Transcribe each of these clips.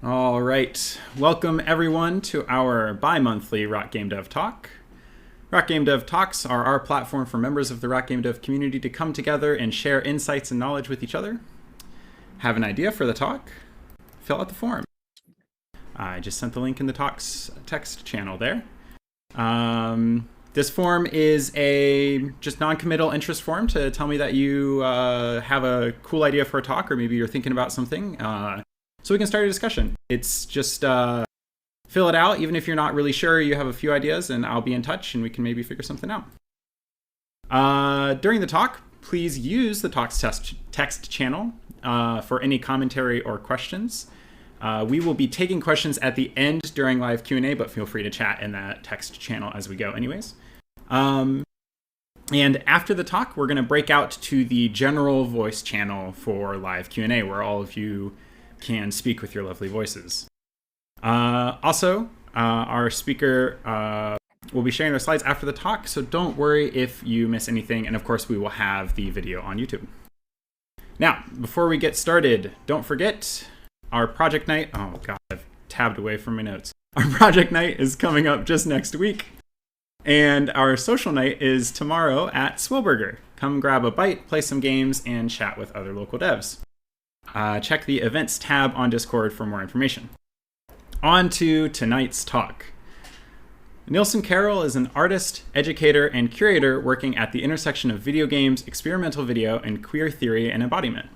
All right. Welcome, everyone, to our bi-monthly ROC Game Dev Talk. ROC Game Dev Talks are our platform for members of the ROC Game Dev community to come together and share insights and knowledge with each other. Have an idea for the talk? Fill out the form. I just sent the link in the talks text channel there. This form is a just non-committal interest form to tell me that you have a cool idea for a talk, or maybe you're thinking about something. So we can start a discussion. It's just fill it out, even if you're not really sure. You have a few ideas, and I'll be in touch, and we can maybe figure something out. During the talk, please use the talks text channel for any commentary or questions. We will be taking questions at the end during live Q&A, but feel free to chat in that text channel as we go anyways. And after the talk, we're going to break out to the general voice channel for live Q&A, where all of you can speak with your lovely voices. Also, our speaker will be sharing their slides after the talk, so don't worry if you miss anything. And of course, we will have the video on YouTube. Now, before we get started, don't forget our project night. Oh God, I've tabbed away from my notes. Our project night is coming up just next week. And our social night is tomorrow at Swillburger. Come grab a bite, play some games, and chat with other local devs. Check the events tab on Discord for more information. On to tonight's talk. Nilson Carroll is an artist, educator, and curator working at the intersection of video games, experimental video, and queer theory and embodiment.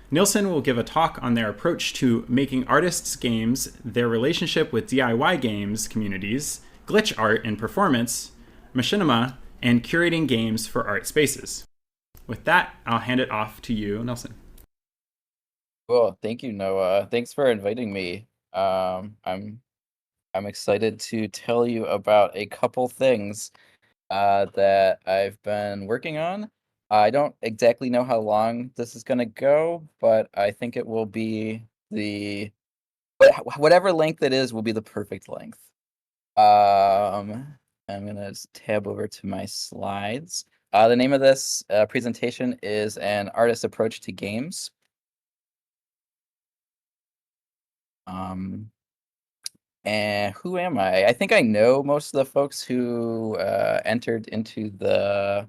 Nilson will give a talk on their approach to making artists' games, their relationship with DIY games communities, glitch art and performance, machinima, and curating games for art spaces. With that, I'll hand it off to you, Nilson. Cool. Thank you, Noah. Thanks for inviting me. I'm excited to tell you about a couple things that I've been working on. I don't exactly know how long this is going to go, but I think it will be whatever length it is will be the perfect length. I'm going to tab over to my slides. The name of this presentation is An Artist's Approach to Games. And who am I? I think I know most of the folks who entered into the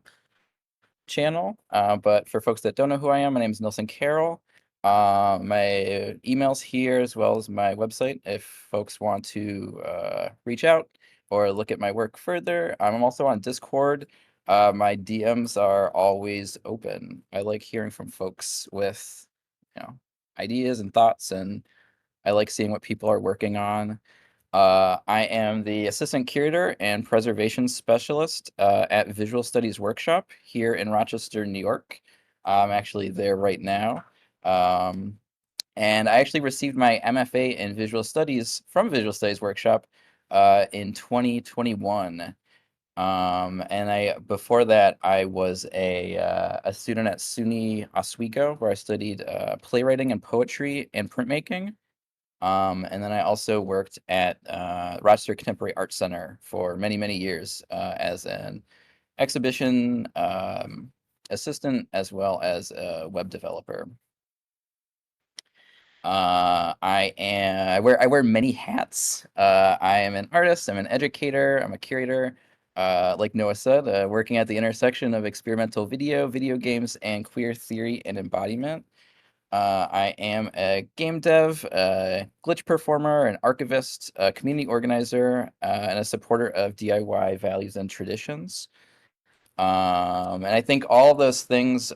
channel, but for folks that don't know who I am, my name is Nilson Carroll. My email's here as well as my website if folks want to reach out or look at my work further. I'm also on Discord. My DMs are always open. I like hearing from folks with, ideas and thoughts, and I like seeing what people are working on. I am the assistant curator and preservation specialist at Visual Studies Workshop here in Rochester, New York. I'm actually there right now. And I actually received my MFA in Visual Studies from Visual Studies Workshop in 2021. And before that, I was a student at SUNY Oswego, where I studied playwriting and poetry and printmaking. And then I also worked at Rochester Contemporary Art Center for many, many years as an exhibition assistant as well as a web developer. I wear many hats. I am an artist, I'm an educator, I'm a curator. Like Noah said, working at the intersection of experimental video, video games, and queer theory and embodiment. I am a game dev, a glitch performer, an archivist, a community organizer, and a supporter of DIY values and traditions. And I think all of those things,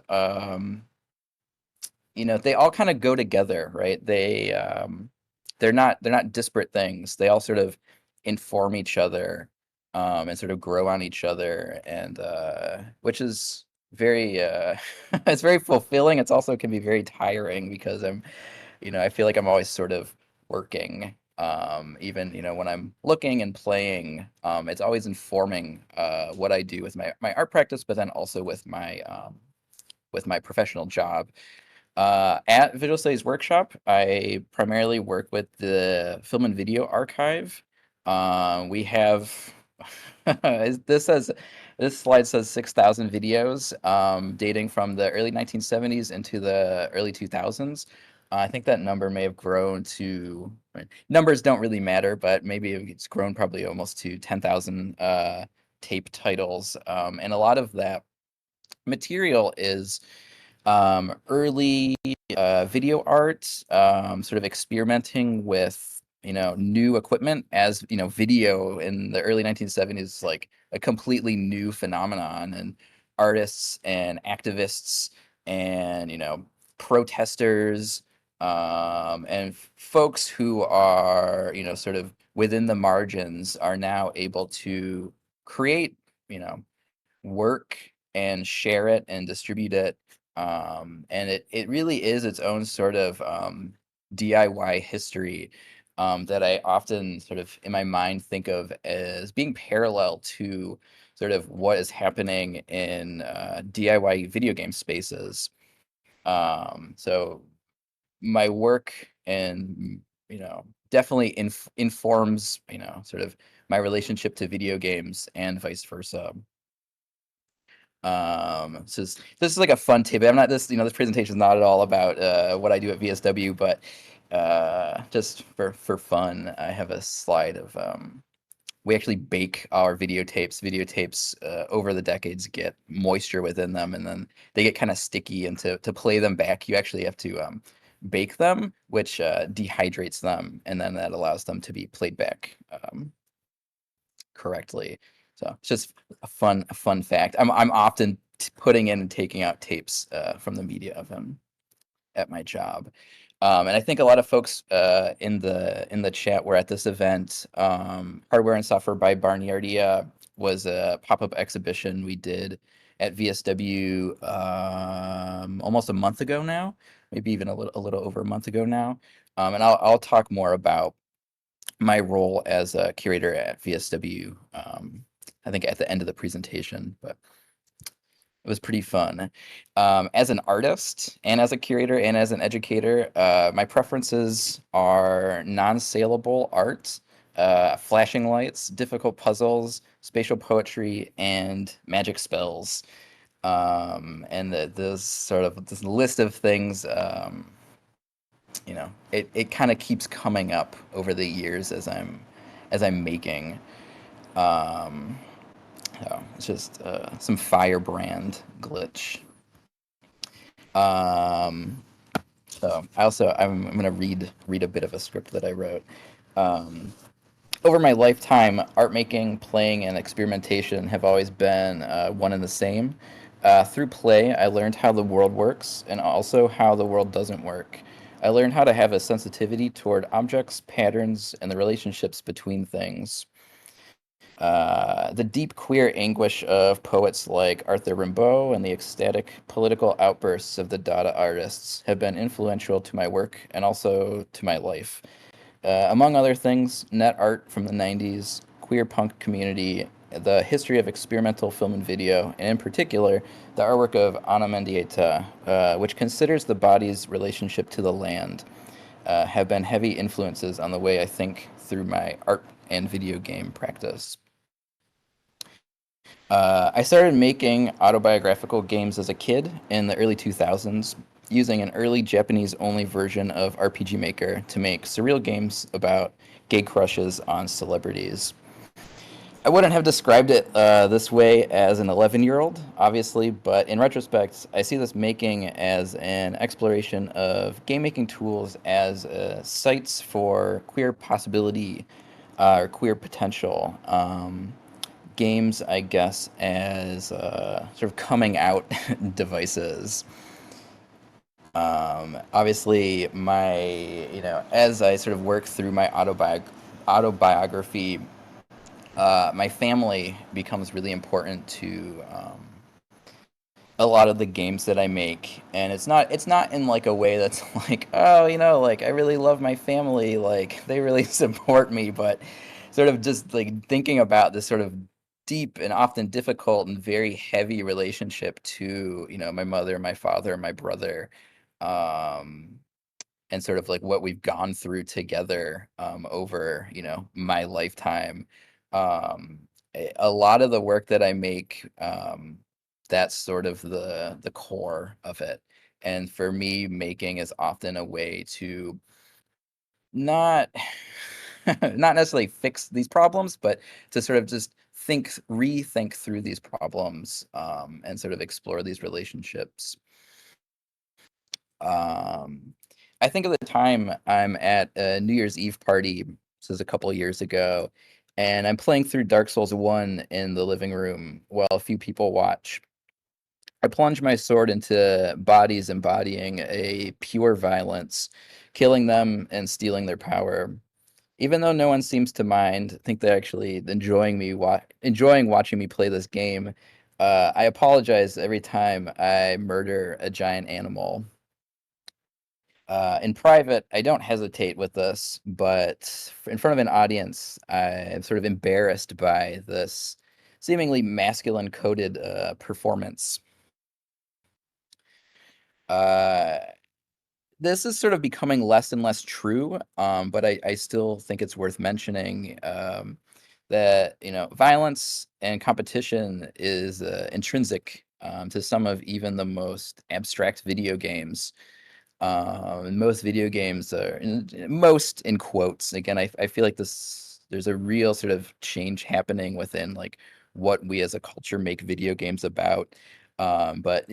they all kind of go together, right? They're not disparate things. They all sort of inform each other, and sort of grow on each other, and which is very it's very fulfilling. It's also can be very tiring because I feel like I'm always sort of working, even when I'm looking and playing. It's always informing what I do with my art practice, but then also with my professional job. At Visual Studies Workshop, I primarily work with the film and video archive. We have this slide says 6,000 videos dating from the early 1970s into the early 2000s. I think that number may have grown to, numbers don't really matter, but maybe it's grown probably almost to 10,000 tape titles. And a lot of that material is early video art, sort of experimenting with, new equipment, as, video in the early 1970s, like a completely new phenomenon, and artists and activists and, protesters, and folks who are, sort of within the margins are now able to create, work and share it and distribute it. And it really is its own sort of DIY history, that I often sort of in my mind think of as being parallel to sort of what is happening in DIY video game spaces. So my work and, definitely informs, sort of my relationship to video games and vice versa. This is like a fun tidbit. I'm not this, this presentation is not at all about what I do at VSW, but just for fun, I have a slide of we actually bake our videotapes. Videotapes over the decades get moisture within them, and then they get kind of sticky. And to play them back, you actually have to bake them, which dehydrates them, and then that allows them to be played back correctly. So it's just a fun fact. I'm often putting in and taking out tapes from the media of him at my job. And I think a lot of folks in the chat were at this event. Hardware and Software by Barnyardia was a pop-up exhibition we did at VSW almost a month ago now, maybe even a little over a month ago now. And I'll talk more about my role as a curator at VSW, I think at the end of the presentation, but it was pretty fun. As an artist and as a curator and as an educator, my preferences are non-saleable art, flashing lights, difficult puzzles, spatial poetry, and magic spells. And this list of things, it kind of keeps coming up over the years as I'm making. So it's just some firebrand glitch. So I'm gonna read a bit of a script that I wrote. Over my lifetime, art making, playing, and experimentation have always been one and the same. Through play, I learned how the world works and also how the world doesn't work. I learned how to have a sensitivity toward objects, patterns, and the relationships between things. The deep queer anguish of poets like Arthur Rimbaud and the ecstatic political outbursts of the Dada artists have been influential to my work and also to my life. Among other things, net art from the 90s, queer punk community, the history of experimental film and video, and in particular, the artwork of Ana Mendieta, which considers the body's relationship to the land, have been heavy influences on the way I think through my art and video game practice. I started making autobiographical games as a kid in the early 2000s, using an early Japanese-only version of RPG Maker to make surreal games about gay crushes on celebrities. I wouldn't have described it this way as an 11-year-old, obviously, but in retrospect, I see this making as an exploration of game-making tools as sites for queer possibility or queer potential. Games, I guess, as sort of coming out devices. Obviously, as I sort of work through my autobiography, my family becomes really important to a lot of the games that I make, and it's not in like a way that's like, oh, like I really love my family, like they really support me, but sort of just like thinking about this sort of deep and often difficult and very heavy relationship to my mother, my father, my brother, um, and sort of like what we've gone through together over my lifetime. A lot of the work that I make, that's sort of the core of it. And for me, making is often a way to not not necessarily fix these problems, but to sort of just rethink through these problems, and sort of explore these relationships. Um, I think of the time I'm at a New Year's Eve party. This is a couple of years ago, and I'm playing through Dark Souls 1 in the living room while a few people watch. I plunge my sword into bodies embodying a pure violence, killing them and stealing their power. Even though no one seems to mind, I think they're actually enjoying watching me play this game. I apologize every time I murder a giant animal. In private, I don't hesitate with this, but in front of an audience, I'm sort of embarrassed by this seemingly masculine coded performance. Uh, this is sort of becoming less and less true, but I still think it's worth mentioning, that violence and competition is intrinsic, to some of even the most abstract video games. Most video games are most in quotes. Again, I feel like there's a real sort of change happening within like what we as a culture make video games about. But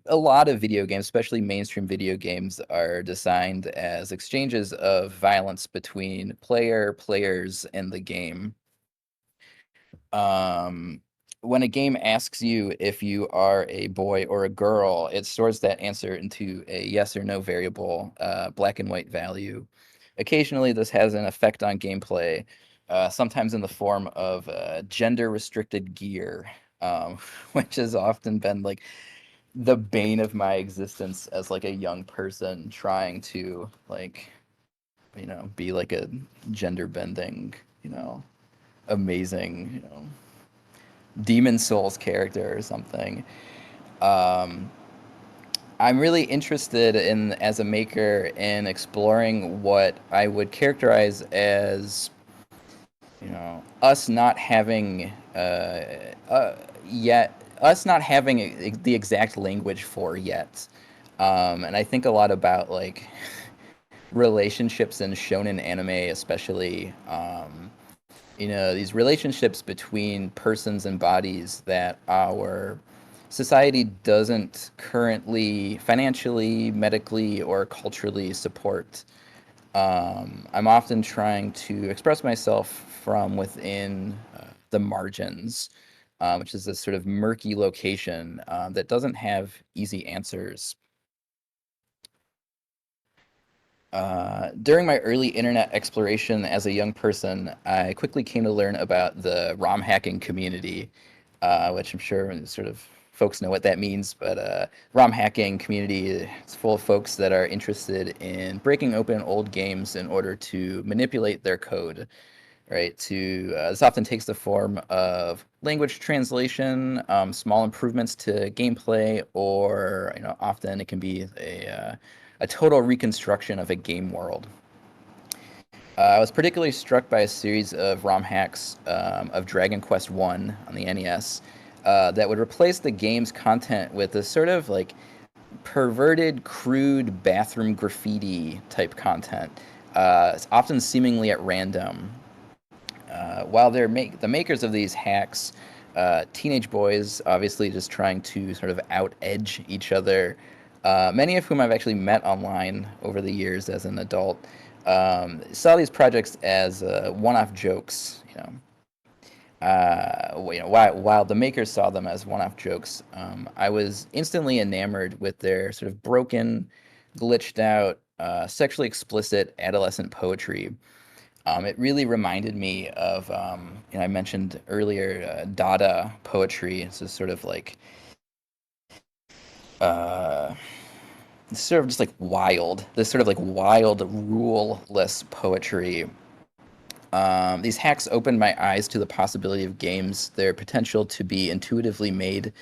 a lot of video games, especially mainstream video games, are designed as exchanges of violence between players, and the game. Um, when a game asks you if you are a boy or a girl, it stores that answer into a yes or no variable, black and white value. Occasionally, this has an effect on gameplay, sometimes in the form of gender-restricted gear, which has often been like the bane of my existence as like a young person trying to like be like a gender bending, amazing, Demon Souls character or something. Um, I'm really interested in, as a maker, in exploring what I would characterize as, us not having us not having the exact language for yet. And I think a lot about like relationships in shonen anime, especially. These relationships between persons and bodies that our society doesn't currently financially, medically, or culturally support. I'm often trying to express myself from within the margins, which is this sort of murky location that doesn't have easy answers. During my early internet exploration as a young person, I quickly came to learn about the ROM hacking community, which I'm sure sort of folks know what that means. But ROM hacking community is full of folks that are interested in breaking open old games in order to manipulate their code. Right. This often takes the form of language translation, small improvements to gameplay, or often it can be a total reconstruction of a game world. I was particularly struck by a series of ROM hacks of Dragon Quest I on the NES that would replace the game's content with this sort of like perverted, crude bathroom graffiti type content. It's often seemingly at random. While the makers of these hacks, teenage boys, obviously just trying to sort of out edge each other, many of whom I've actually met online over the years as an adult, saw these projects as one-off jokes. While the makers saw them as one-off jokes, I was instantly enamored with their sort of broken, glitched out, sexually explicit adolescent poetry. It really reminded me of, I mentioned earlier, Dada poetry. It's just sort of like, uh, sort of just like wild, this sort of like wild, ruleless poetry. These hacks opened my eyes to the possibility of games, their potential to be intuitively made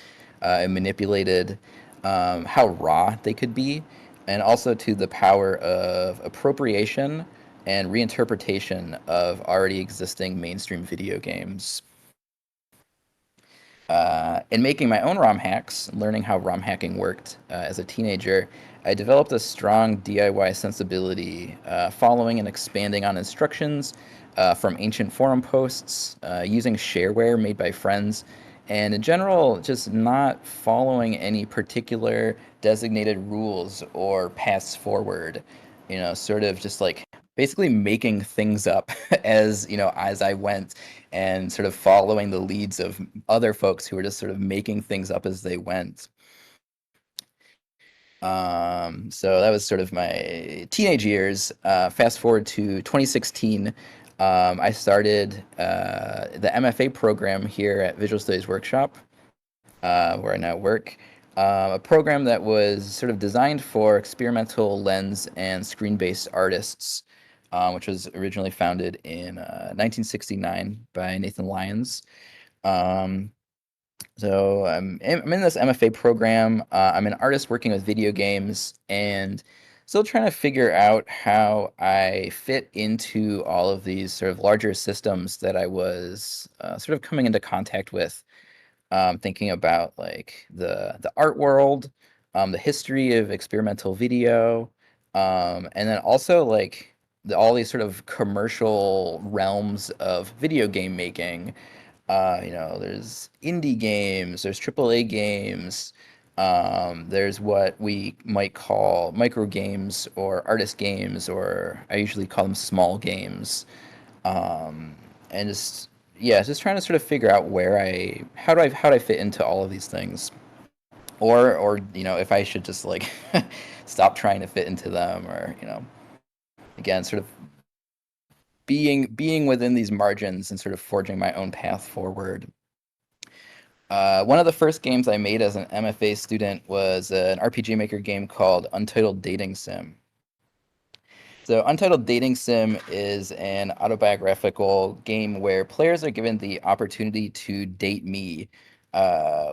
and manipulated, how raw they could be, and also to the power of appropriation and reinterpretation of already existing mainstream video games. In making my own ROM hacks, learning how ROM hacking worked as a teenager, I developed a strong DIY sensibility, following and expanding on instructions from ancient forum posts, using shareware made by friends, and in general, just not following any particular designated rules or paths forward. Sort of just like basically making things up as I went, and sort of following the leads of other folks who were just sort of making things up as they went. So that was sort of my teenage years. Fast forward to 2016, I started the MFA program here at Visual Studies Workshop, where I now work. A program that was sort of designed for experimental lens and screen-based artists, which was originally founded in 1969 by Nathan Lyons. Um, so I'm in this MFA program. I'm an artist working with video games and still trying to figure out how I fit into all of these sort of larger systems that I was sort of coming into contact with, thinking about like the art world, the history of experimental video, and then also like all these sort of commercial realms of video game making. There's indie games, there's AAA games, there's what we might call micro games or artist games, or I usually call them small games. And just yeah, just trying to sort of figure out how do I fit into all of these things, or if I should just like stop trying to fit into them, or again sort of being within these margins and sort of forging my own path forward. One of the first games I made as an MFA student was an RPG Maker game called Untitled Dating Sim. So Untitled Dating Sim is an autobiographical game where players are given the opportunity to date me,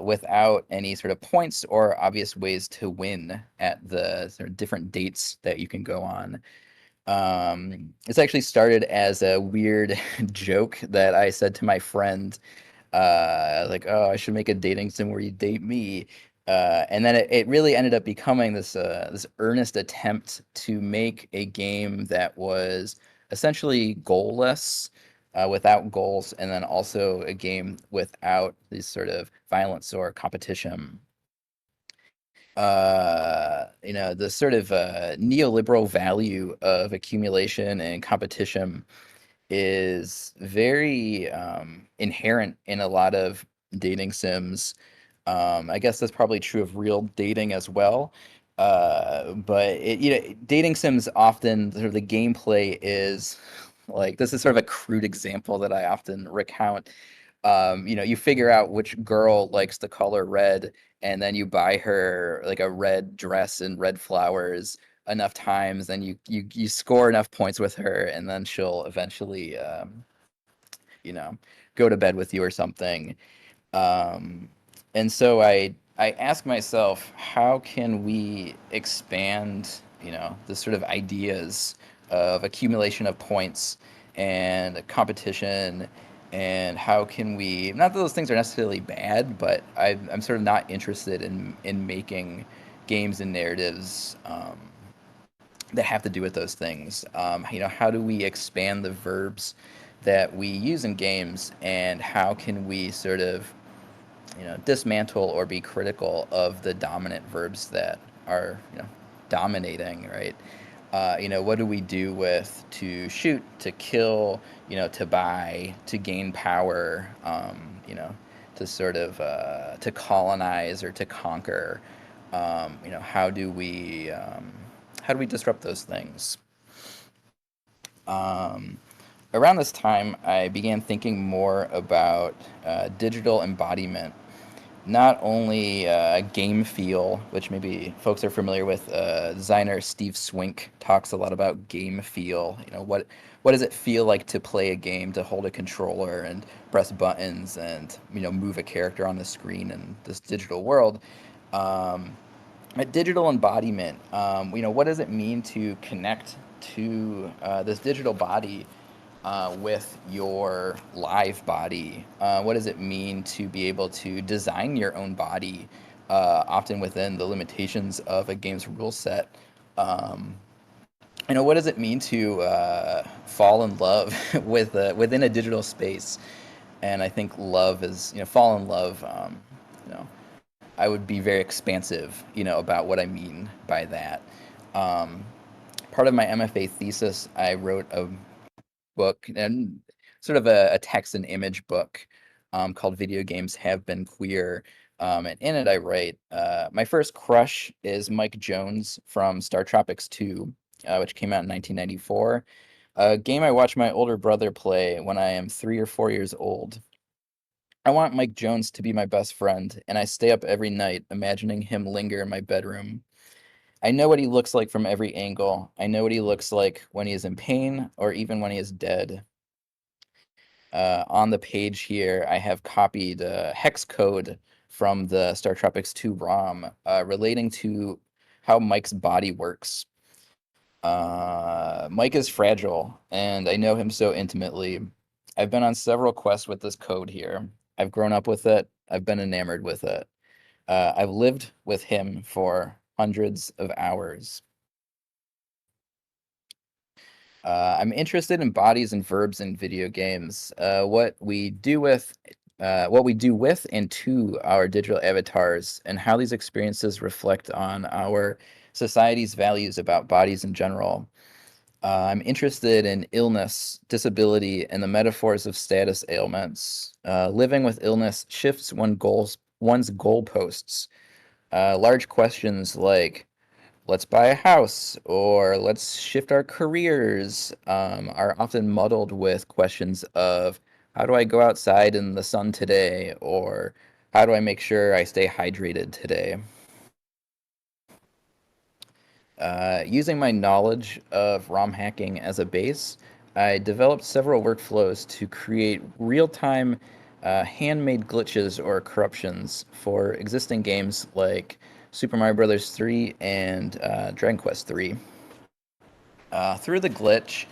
without any sort of points or obvious ways to win at the sort of different dates that you can go on. It's actually started as a weird joke that I said to my friend, like, oh, I should make a dating sim where you date me. And then it really ended up becoming this earnest attempt to make a game that was essentially goalless, without goals, and then also a game without these sort of violence or competition. The sort of neoliberal value of accumulation and competition is very inherent in a lot of dating sims. I guess that's probably true of real dating as well. But dating sims often sort of the gameplay is like, this is sort of a crude example that I often recount. You figure out which girl likes the color red, and then you buy her like a red dress and red flowers enough times, then you score enough points with her, and then she'll eventually you know go to bed with you or something. um, and so I ask myself, how can we expand the sort of ideas of accumulation of points and competition, and how can we, not that those things are necessarily bad, but I'm sort of not interested in making games and narratives that have to do with those things. How do we expand the verbs that we use in games, and how can we sort of dismantle or be critical of the dominant verbs that are dominating, right? What do we do with to shoot, to kill, to buy, to gain power, to sort of to colonize or to conquer? How do we disrupt those things? Around this time, I began thinking more about digital embodiment, not only game feel, which maybe folks are familiar with. Designer Steve Swink talks a lot about game feel. What does it feel like to play a game, to hold a controller and press buttons and move a character on the screen in this digital world? A digital embodiment. What does it mean to connect to this digital body? with your live body? What does it mean to be able to design your own body, often within the limitations of a game's rule set? Um, what does it mean to fall in love with within a digital space? And I think love is, fall in love. You know, I would be very expansive, about what I mean by that. Um, Part of my MFA thesis, I wrote a book and sort of a text and image book called "Video Games Have Been Queer." And in it, I write, my first crush is Mike Jones from Star Tropics 2, which came out in 1994. A game I watch my older brother play when I am 3 or 4 years old. I want Mike Jones to be my best friend, and I stay up every night imagining him linger in my bedroom. I know what he looks like from every angle. I know what he looks like when he is in pain or even when he is dead. On the page here, I have copied hex code from the Star Tropics 2 ROM relating to how Mike's body works. Mike is fragile, and I know him so intimately. I've been on several quests with this code here. I've grown up with it. I've been enamored with it. I've lived with him for hundreds of hours. I'm interested in bodies and verbs in video games. What we do with and to our digital avatars, and how these experiences reflect on our society's values about bodies in general. I'm interested in illness, disability, and the metaphors of status ailments. Living with illness shifts one's goalposts. Large questions like, let's buy a house or let's shift our careers, are often muddled with questions of, how do I go outside in the sun today? Or how do I make sure I stay hydrated today? Using my knowledge of ROM hacking as a base, I developed several workflows to create real-time handmade glitches or corruptions for existing games like Super Mario Bros. 3 and Dragon Quest 3. Through the glitch,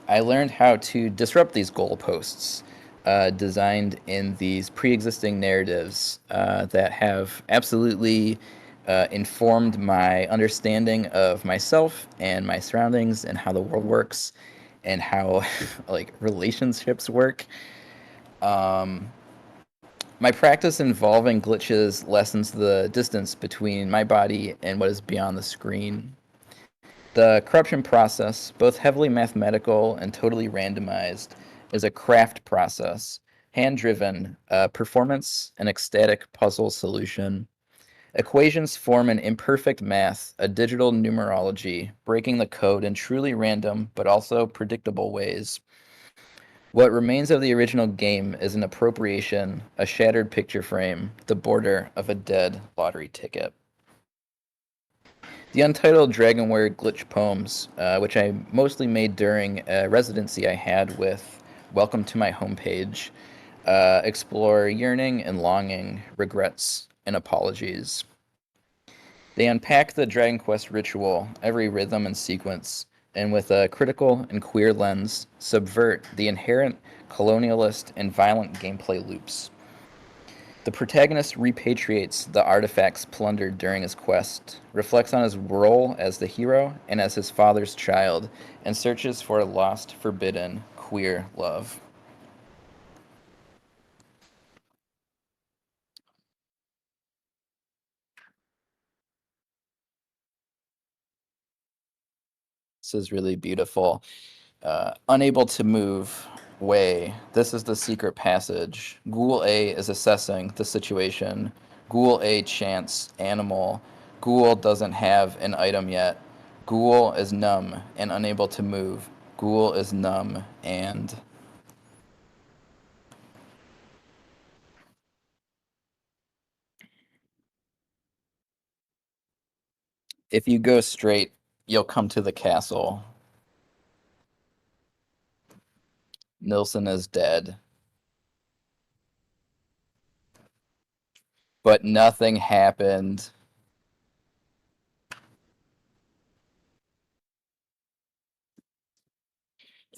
I learned how to disrupt these goalposts designed in these pre-existing narratives that have absolutely informed my understanding of myself and my surroundings and how the world works and how like relationships work. Um, my practice involving glitches lessens the distance between my body and what is beyond the screen. The corruption process, both heavily mathematical and totally randomized, is a craft process, hand-driven, performance, and ecstatic puzzle solution. Equations form an imperfect math, a digital numerology, breaking the code in truly random but also predictable ways. What remains of the original game is an appropriation, a shattered picture frame, the border of a dead lottery ticket. The Untitled Dragonware glitch poems, which I mostly made during a residency I had with Welcome to My Homepage, explore yearning and longing, regrets, and apologies. They unpack the Dragon Quest ritual, every rhythm and sequence, and with a critical and queer lens, subvert the inherent colonialist and violent gameplay loops. The protagonist repatriates the artifacts plundered during his quest, reflects on his role as the hero and as his father's child, and searches for a lost, forbidden, queer love. This is really beautiful. Unable to move. Way. This is the secret passage. Ghoul A is assessing the situation. Ghoul A chants animal. Ghoul doesn't have an item yet. Ghoul is numb and unable to move. Ghoul is numb and... If you go straight, you'll come to the castle. Nilson is dead. But nothing happened.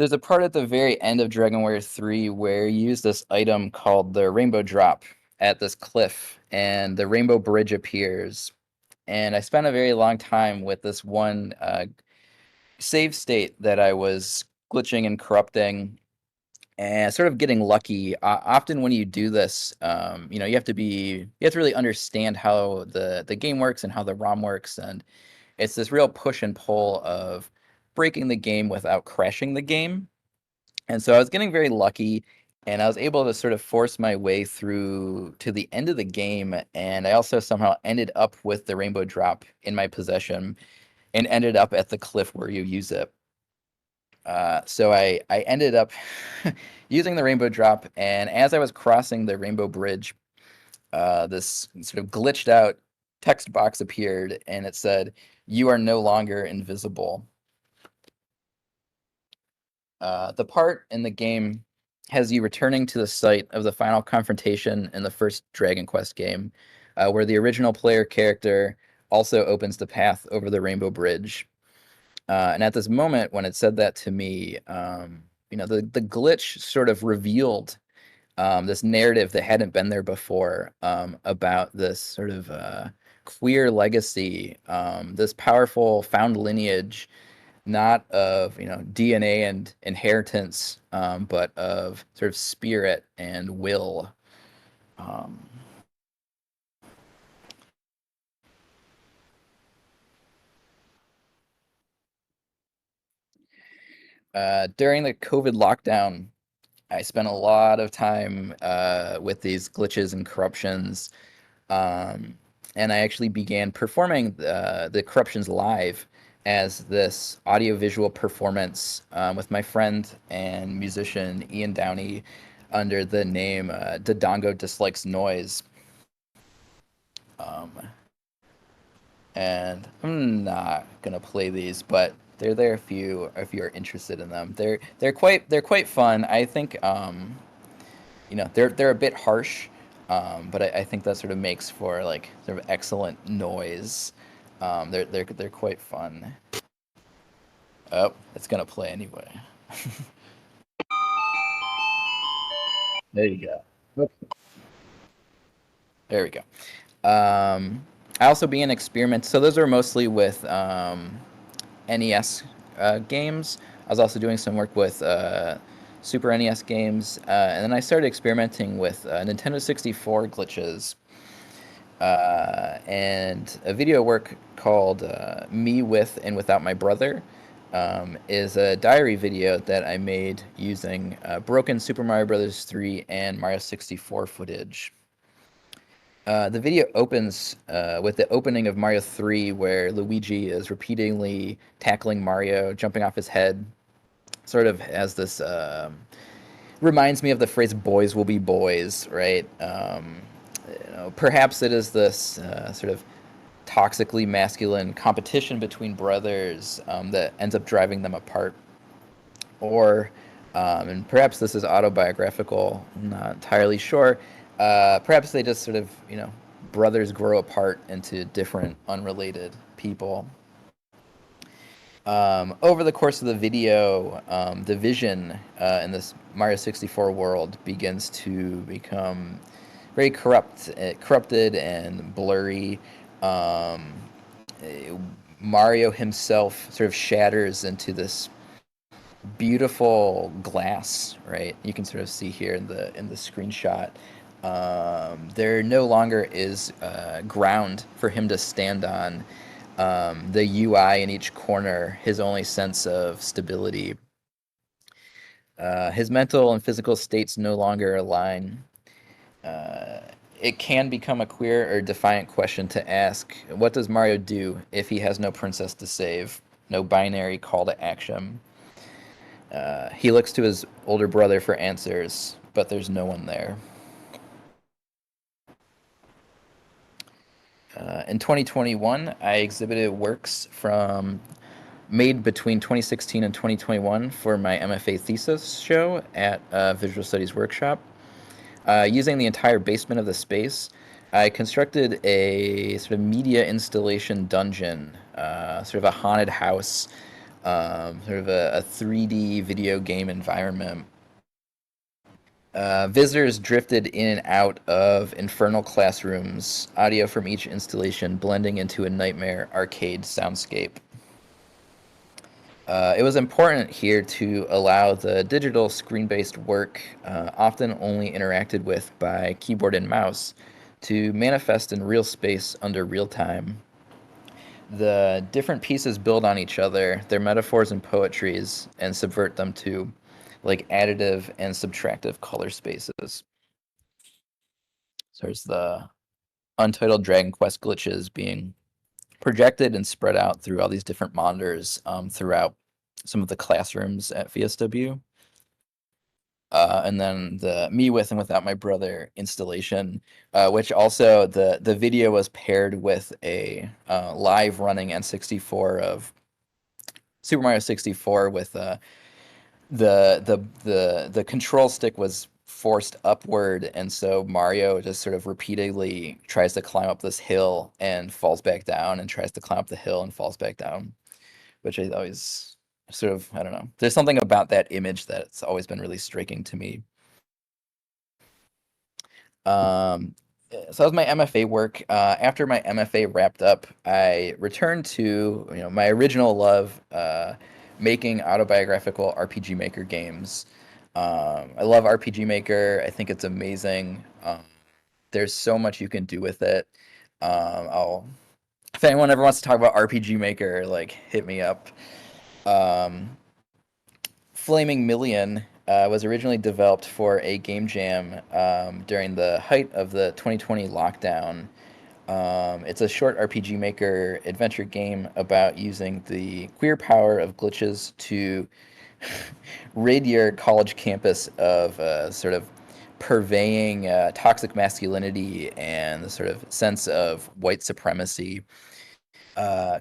there's a part at the very end of Dragon Warrior 3 where you use this item called the Rainbow Drop at this cliff, and the Rainbow Bridge appears. And I spent a very long time with this one save state that I was glitching and corrupting, and sort of getting lucky. Often when you do this, you have to really understand how the game works and how the ROM works, and it's this real push and pull of breaking the game without crashing the game. And so I was getting very lucky, and I was able to sort of force my way through to the end of the game, and I also somehow ended up with the Rainbow Drop in my possession and ended up at the cliff where you use it. So I ended up using the Rainbow Drop, and as I was crossing the Rainbow Bridge, this sort of glitched out text box appeared, and it said, "You are no longer invisible." The part in the game has you returning to the site of the final confrontation in the first Dragon Quest game, where the original player character also opens the path over the Rainbow Bridge. And at this moment, when it said that to me, the glitch sort of revealed this narrative that hadn't been there before, about this sort of queer legacy, this powerful found lineage, not of DNA and inheritance, but of sort of spirit and will. Um, During the COVID lockdown, I spent a lot of time with these glitches and corruptions, and I actually began performing the corruptions live as this audiovisual performance with my friend and musician Ian Downey under the name Dodongo Dislikes Noise. And I'm not gonna play these, but they're there if you're interested in them. They're quite fun. I think they're a bit harsh, but I think that sort of makes for like sort of excellent noise. They're quite fun. Oh, it's gonna play anyway. There you go. Oops. There we go. I also began experiments. So those are mostly with NES games. I was also doing some work with Super NES games, and then I started experimenting with Nintendo 64 glitches, and a video work called Me With and Without My Brother is a diary video that I made using broken Super Mario Bros. 3 and Mario 64 footage. The video opens with the opening of Mario 3, where Luigi is repeatedly tackling Mario, jumping off his head, sort of as this reminds me of the phrase "boys will be boys," right? Perhaps it is this sort of toxically masculine competition between brothers that ends up driving them apart. Or, and perhaps this is autobiographical, I'm not entirely sure. Perhaps they just sort of, brothers grow apart into different, unrelated people. Over the course of the video, the vision in this Mario 64 world begins to become very corrupted and blurry. Mario himself sort of shatters into this beautiful glass, right? You can sort of see here in the screenshot. There no longer is ground for him to stand on. The UI in each corner, his only sense of stability. His mental and physical states no longer align. It can become a queer or defiant question to ask, what does Mario do if he has no princess to save? No binary call to action. He looks to his older brother for answers, but there's no one there. In 2021, I exhibited works made between 2016 and 2021 for my MFA thesis show at Visual Studies Workshop. Using the entire basement of the space, I constructed a sort of media installation dungeon, sort of a haunted house, sort of a 3D video game environment. Visitors drifted in and out of infernal classrooms, audio from each installation blending into a nightmare arcade soundscape. It was important here to allow the digital screen-based work, often only interacted with by keyboard and mouse, to manifest in real space under real time. The different pieces build on each other, their metaphors and poetries, and subvert them to like additive and subtractive color spaces. So there's the Untitled Dragon Quest glitches being projected and spread out through all these different monitors throughout some of the classrooms at VSW. And then the Me With and Without My Brother installation, which also the video was paired with a live running N64 of Super Mario 64 with the control stick was forced upward, and so Mario just sort of repeatedly tries to climb up this hill and falls back down, and tries to climb up the hill and falls back down, which I always sort of, I don't know. There's something about that image that's always been really striking to me. So that was my MFA work. After my MFA wrapped up, I returned to my original love, making autobiographical RPG Maker games. I love RPG Maker. I think it's amazing. There's so much you can do with it. If anyone ever wants to talk about RPG Maker, like hit me up. Flaming Million was originally developed for a game jam during the height of the 2020 lockdown. It's a short RPG Maker adventure game about using the queer power of glitches to rid your college campus of sort of purveying toxic masculinity and the sort of sense of white supremacy.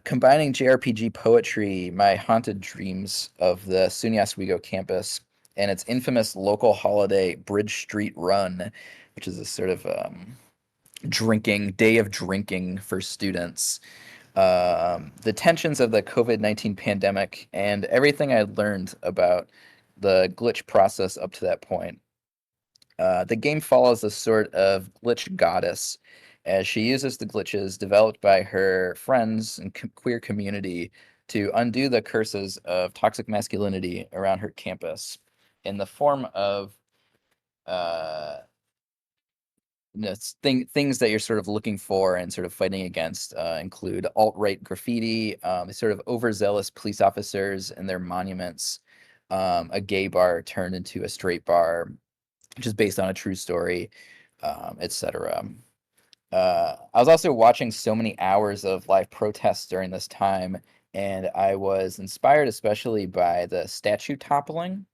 Combining JRPG poetry, my haunted dreams of the SUNY Oswego campus, and its infamous local holiday, Bridge Street Run, which is a sort of day of drinking for students. The tensions of the COVID-19 pandemic and everything I learned about the glitch process up to that point. The game follows a sort of glitch goddess as she uses the glitches developed by her friends and queer community to undo the curses of toxic masculinity around her campus in the form of things that you're sort of looking for and sort of fighting against include alt-right graffiti, sort of overzealous police officers and their monuments, a gay bar turned into a straight bar, which is based on a true story, etc. I was also watching so many hours of live protests during this time, and I was inspired especially by the statue toppling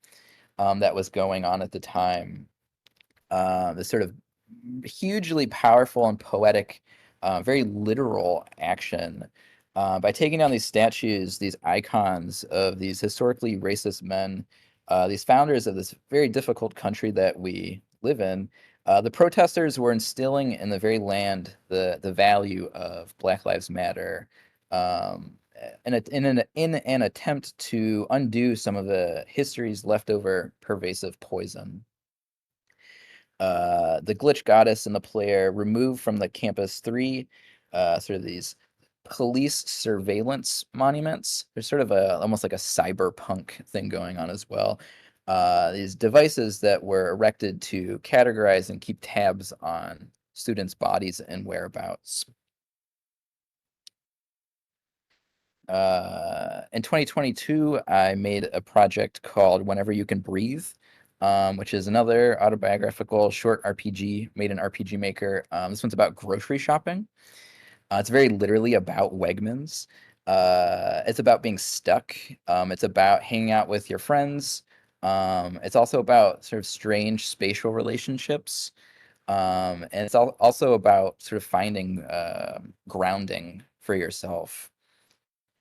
that was going on at the time. The sort of hugely powerful and poetic, very literal action. By taking down these statues, these icons of these historically racist men, these founders of this very difficult country that we live in, the protesters were instilling in the very land the value of Black Lives Matter, in an attempt to undo some of the history's leftover pervasive poison. The glitch goddess and the player remove from the campus three sort of these police surveillance monuments. There's sort of almost like a cyberpunk thing going on as well. These devices that were erected to categorize and keep tabs on students' bodies and whereabouts. In 2022, I made a project called Whenever You Can Breathe, which is another autobiographical short RPG made in RPG Maker. This one's about grocery shopping. It's very literally about Wegmans. It's about being stuck. It's about hanging out with your friends. It's also about sort of strange spatial relationships. And it's also about sort of finding grounding for yourself.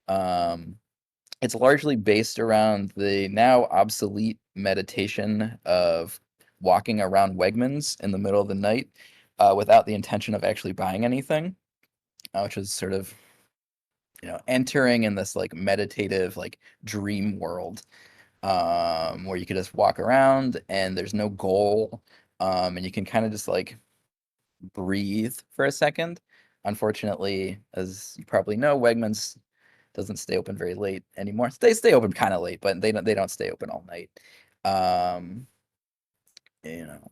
It's largely based around the now obsolete meditation of walking around Wegmans in the middle of the night without the intention of actually buying anything, which is sort of entering in this like meditative like dream world, where you could just walk around and there's no goal, and you can kind of just like breathe for a second. Unfortunately, as you probably know, Wegmans doesn't stay open very late anymore. They stay open kind of late, but they don't stay open all night. Um, you know,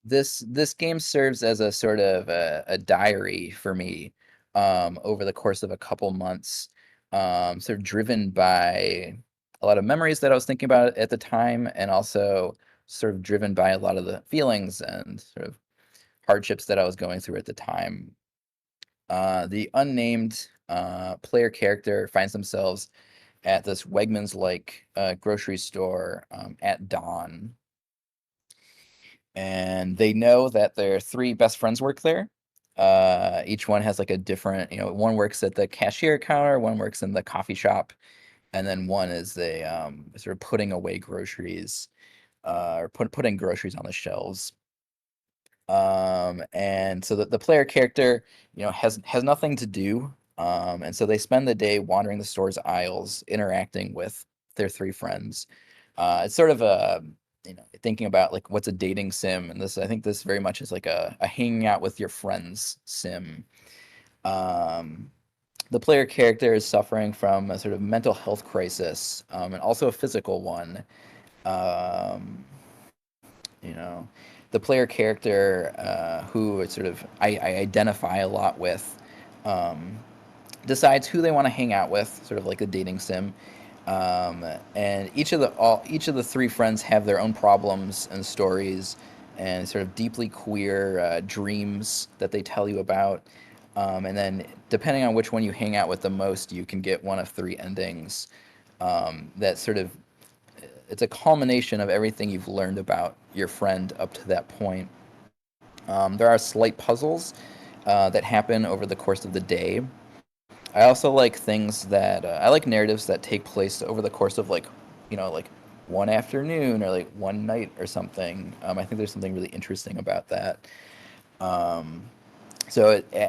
this game serves as a sort of a diary for me, over the course of a couple months, sort of driven by a lot of memories that I was thinking about at the time, and also sort of driven by a lot of the feelings and sort of hardships that I was going through at the time. The unnamed player character finds themselves at this Wegmans like grocery store at dawn. And they know that their three best friends work there. Each one has like a different, one works at the cashier counter, one works in the coffee shop, and then one is a sort of putting away groceries, or putting groceries on the shelves. And so the player character, has nothing to do, and so they spend the day wandering the store's aisles, interacting with their three friends. It's sort of a, thinking about like what's a dating sim, and I think this very much is like a hanging out with your friends sim. Um, the player character is suffering from a sort of mental health crisis, and also a physical one. Um, you know, the player character, who sort of I identify a lot with, um, decides who they want to hang out with, sort of like a dating sim. And each of the three friends have their own problems and stories, and sort of deeply queer dreams that they tell you about. And then, depending on which one you hang out with the most, you can get one of three endings. That sort of It's a culmination of everything you've learned about your friend up to that point. There are slight puzzles that happen over the course of the day. I also like things that I like narratives that take place over the course of like one afternoon or like one night or something. I think there's something really interesting about that. Um,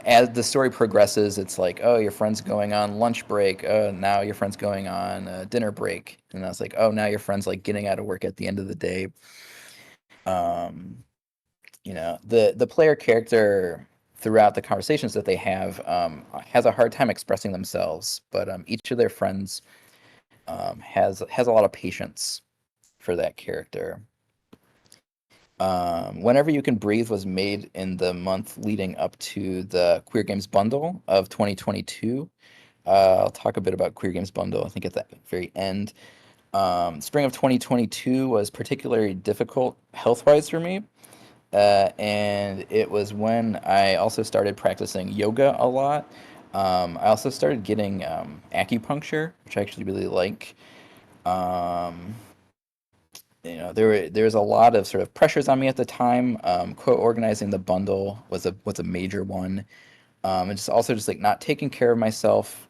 as the story progresses, it's like, oh, your friend's going on lunch break. Oh, now your friend's going on dinner break, and I was like, oh, now your friend's like getting out of work at the end of the day. Um, the player character throughout the conversations that they have, has a hard time expressing themselves, but each of their friends has a lot of patience for that character. Whenever You Can Breathe was made in the month leading up to the Queer Games Bundle of 2022. I'll talk a bit about Queer Games Bundle, I think, at the very end. Spring of 2022 was particularly difficult health-wise for me. And it was when I also started practicing yoga a lot. I also started getting acupuncture, which I actually really like. Um, there was a lot of sort of pressures on me at the time. Co-organizing the bundle was a major one. And just also just like not taking care of myself,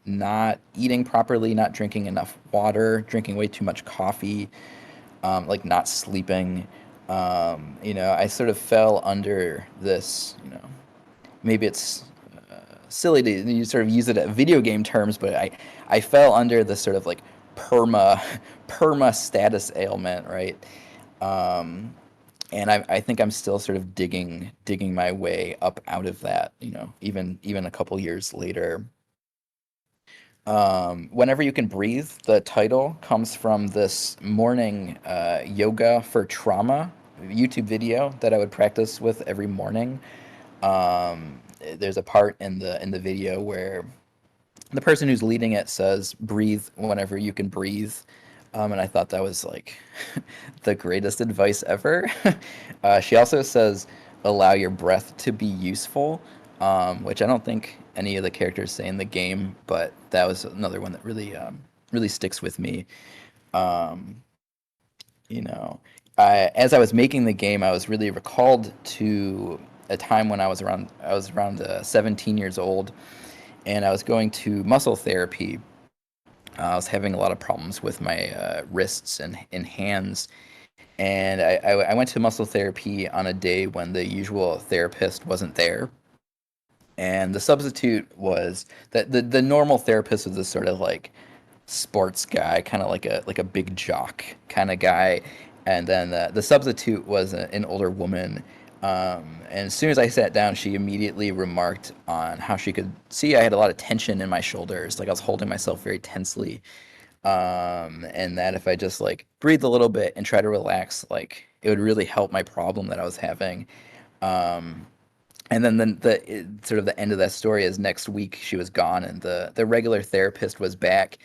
not eating properly, not drinking enough water, drinking way too much coffee, like not sleeping. I sort of fell under this. Maybe it's silly to you sort of use it at video game terms, but I fell under this sort of like perma perma status ailment, right? Um, and I think I'm still sort of digging my way up out of that, even a couple years later. Whenever You Can Breathe, the title comes from this morning yoga for trauma YouTube video that I would practice with every morning. There's a part in the video where the person who's leading it says, "Breathe whenever you can breathe." And I thought that was like the greatest advice ever. She also says, "Allow your breath to be useful," which I don't think any of the characters say in the game, but that was another one that really sticks with me. Um, you know, as I was making the game, I was really recalled to a time when I was around 17 years old, and I was going to muscle therapy. I was having a lot of problems with my wrists and hands, and I went to muscle therapy on a day when the usual therapist wasn't there. And the substitute was that the normal therapist was this sort of like sports guy, kind of like a big jock kind of guy, and then the substitute was an older woman. And as soon as I sat down, she immediately remarked on how she could see I had a lot of tension in my shoulders, like I was holding myself very tensely, and that if I just like breathed a little bit and try to relax, like it would really help my problem that I was having. Um, and then sort of the end of that story is next week she was gone and the regular therapist was back,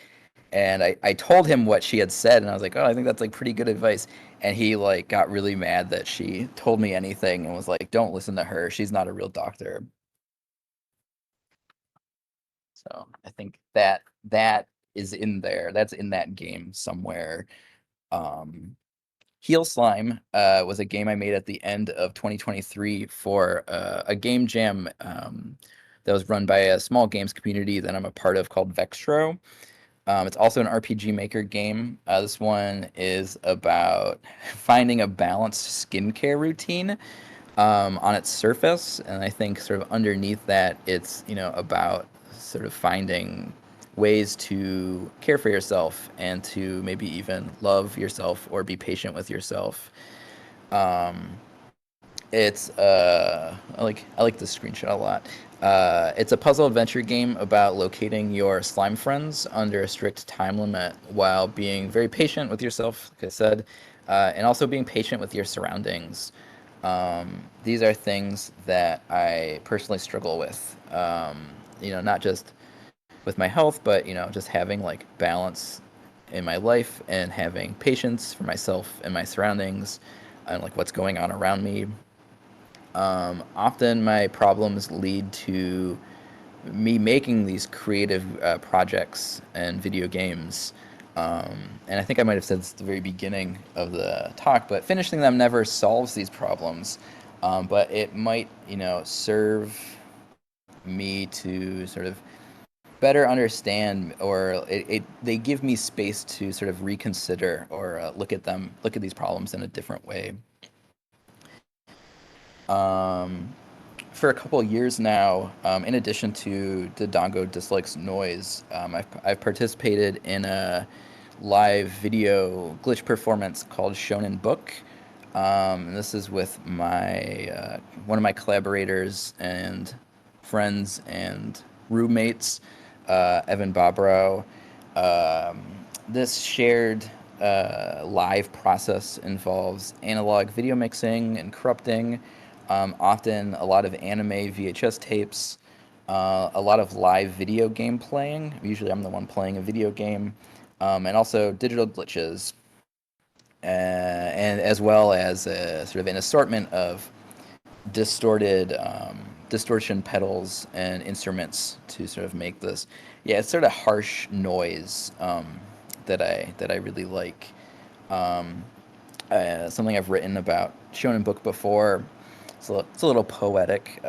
and I told him what she had said, and I was like, oh, I think that's like pretty good advice. And he like got really mad that she told me anything and was like, don't listen to her, she's not a real doctor. So I think that is in there, that's in that game somewhere. um Heel Slime was a game I made at the end of 2023 for a game jam that was run by a small games community that I'm a part of called Vextro. It's also an RPG Maker game. This one is about finding a balanced skincare routine on its surface, and I think sort of underneath that, it's about sort of finding ways to care for yourself and to maybe even love yourself or be patient with yourself. Um, it's I like this screenshot a lot. It's a puzzle adventure game about locating your slime friends under a strict time limit while being very patient with yourself, like I said, and also being patient with your surroundings. These are things that I personally struggle with. Not just with my health, but just having like balance in my life and having patience for myself and my surroundings and like what's going on around me. Often my problems lead to me making these creative projects and video games. And I think I might have said this at the very beginning of the talk, but finishing them never solves these problems. But it might, serve me to sort of better understand, or they give me space to sort of reconsider or look at these problems in a different way. Um, for a couple of years now, in addition to Dodongo Dislikes Noise, I've participated in a live video glitch performance called Shonen Book. And this is with my one of my collaborators and friends and roommates, Evan Bobrow. Um, this shared live process involves analog video mixing and corrupting, often a lot of anime VHS tapes, a lot of live video game playing. Usually I'm the one playing a video game, and also digital glitches, and as well as sort of an assortment of distortion pedals and instruments to sort of make this. Yeah, it's sort of harsh noise that I really like. Um, Something I've written about Shonen Book before. It's a little poetic.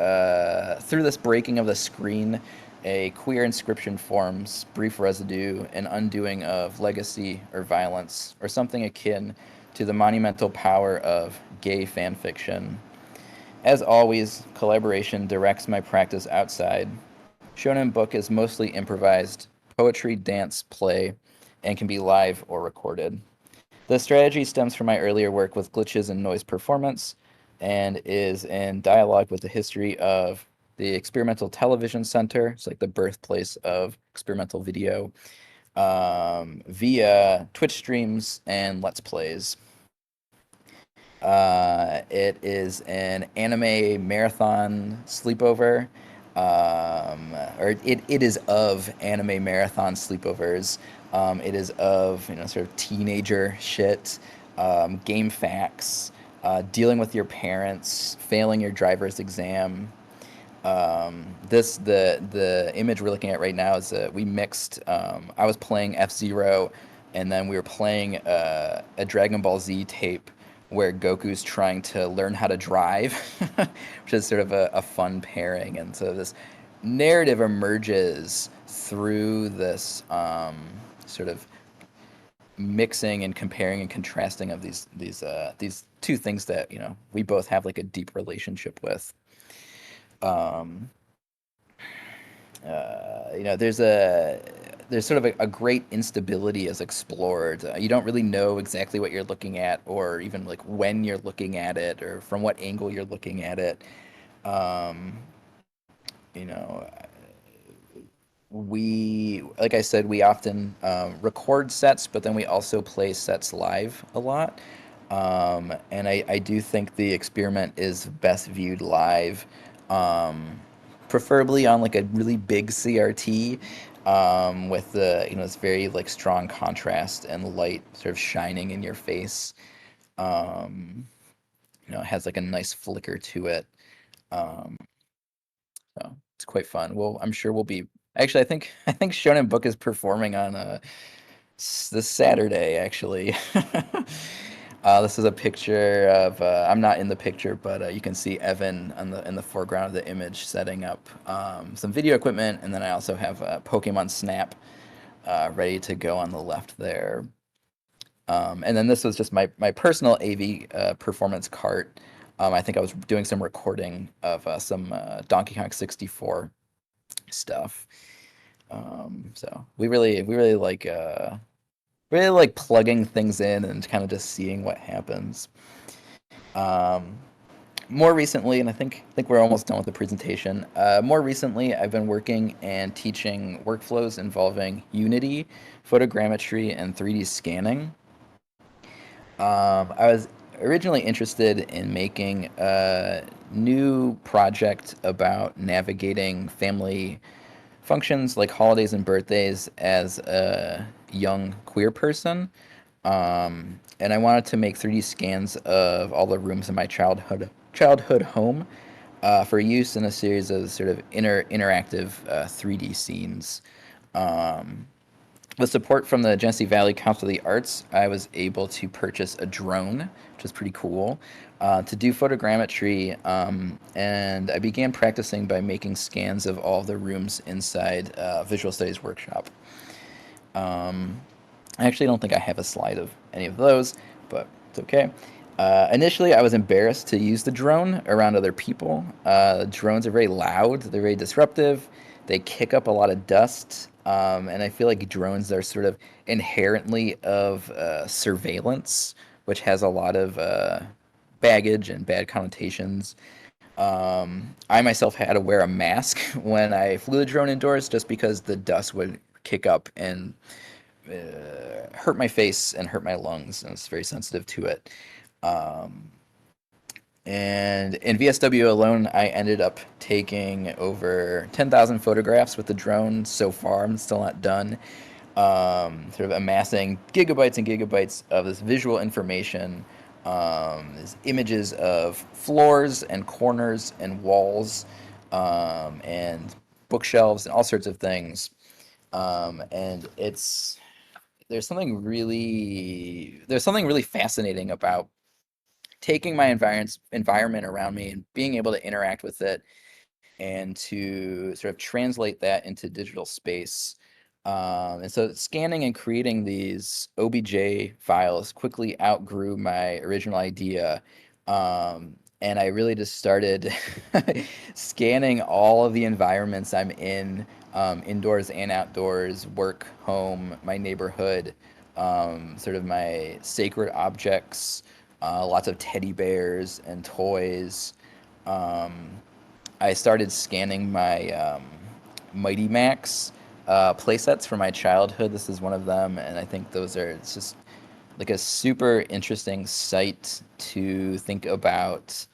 Through this breaking of the screen, a queer inscription forms, brief residue, an undoing of legacy or violence, or something akin to the monumental power of gay fan fiction. As always, collaboration directs my practice outside. Shonen Book is mostly improvised poetry, dance, play, and can be live or recorded. The strategy stems from my earlier work with glitches and noise performance and is in dialogue with the history of the Experimental Television Center. It's like the birthplace of experimental video, via Twitch streams and Let's Plays. It is an anime marathon sleepover, or it is of anime marathon sleepovers. It is of sort of teenager shit, game facts, dealing with your parents, failing your driver's exam. The image we're looking at right now is we mixed. I was playing F-Zero, and then we were playing a Dragon Ball Z tape where Goku's trying to learn how to drive, which is sort of a fun pairing. And so this narrative emerges through this sort of mixing and comparing and contrasting of these two things that we both have like a deep relationship with. Um, there's sort of a great instability as explored. You don't really know exactly what you're looking at, or even like when you're looking at it, or from what angle you're looking at it. Um, you know, like I said, we often record sets, but then we also play sets live a lot. And I do think the experiment is best viewed live, um, preferably on like a really big CRT, with the this very like strong contrast and light sort of shining in your face. Um, it has like a nice flicker to it. Um, so it's quite fun. Well, I'm sure we'll be. Actually, I think Shonen Book is performing on this Saturday. Actually, this is a picture of. I'm not in the picture, but you can see Evan in the foreground of the image setting up some video equipment, and then I also have Pokemon Snap ready to go on the left there. And then this was just my personal AV performance cart. I think I was doing some recording of some Donkey Kong 64 stuff. So we really like plugging things in and kind of just seeing what happens. Um, More recently, and I think we're almost done with the presentation. More recently, I've been working and teaching workflows involving Unity, photogrammetry, and 3D scanning. I was originally interested in making a new project about navigating family functions like holidays and birthdays as a young queer person. And I wanted to make 3D scans of all the rooms in my childhood home for use in a series of sort of interactive 3D scenes. Um, with support from the Genesee Valley Council of the Arts, I was able to purchase a drone, which is pretty cool, to do photogrammetry. And I began practicing by making scans of all the rooms inside Visual Studies Workshop. Um, I actually don't think I have a slide of any of those, but it's okay. Initially, I was embarrassed to use the drone around other people. Drones are very loud, they're very disruptive, they kick up a lot of dust, and I feel like drones are sort of inherently of surveillance, which has a lot of baggage and bad connotations. I myself had to wear a mask when I flew the drone indoors just because the dust would kick up and hurt my face and hurt my lungs, and it's very sensitive to it. Um, and in VSW alone, I ended up taking over 10,000 photographs with the drone so far. I'm still not done. Sort of amassing gigabytes and gigabytes of this visual information, these images of floors and corners and walls, and bookshelves and all sorts of things. And there's something really fascinating about taking my environment around me and being able to interact with it and to sort of translate that into digital space. And so scanning and creating these OBJ files quickly outgrew my original idea. And I really just started scanning all of the environments I'm in, indoors and outdoors, work, home, my neighborhood, sort of my sacred objects, lots of teddy bears and toys. Um, I started scanning my Mighty Max playsets from my childhood. This is one of them, and I think it's just like a super interesting site to think about